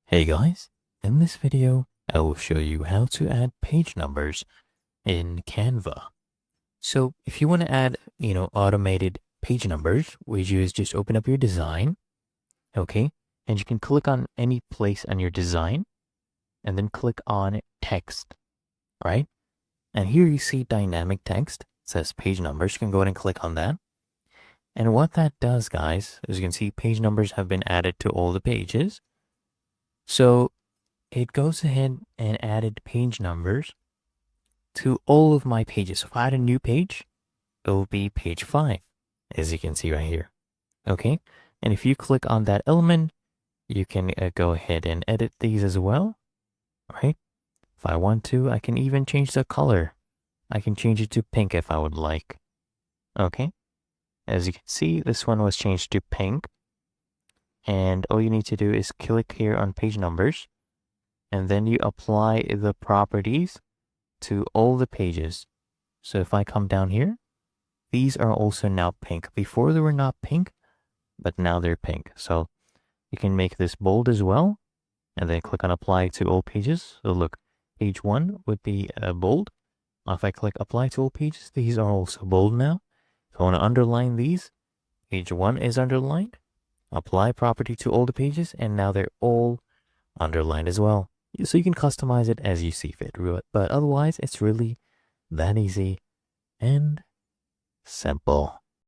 Hey guys, in this video, I will show you how to add page numbers in Canva. So if you want to add, automated page numbers, what you is just open up your design, okay? And you can click on any place on your design and then click on text, right? And here you see dynamic text. It says page numbers. You can go ahead and click on that. And what that does, guys, as you can see, page numbers have been added to all the pages. So it goes ahead and added page numbers to all of my pages. So if I add a new page, it will be page 5, as you can see right here. Okay, and if you click on that element, you can go ahead and edit these as well, right? If I want to, I can even change the color. I can change it to pink if I would like. Okay, as you can see, this one was changed to pink. And all you need to do is click here on page numbers, and then you apply the properties to all the pages. So if I come down here, these are also now pink. Before they were not pink, but now they're pink. So you can make this bold as well, and then click on apply to all pages. So look, page 1 would be bold. If I click apply to all pages, these are also bold now. If I want to underline these, page 1 is underlined. Apply property to all the pages, and now they're all underlined as well. So you can customize it as you see fit, but otherwise it's really that easy and simple.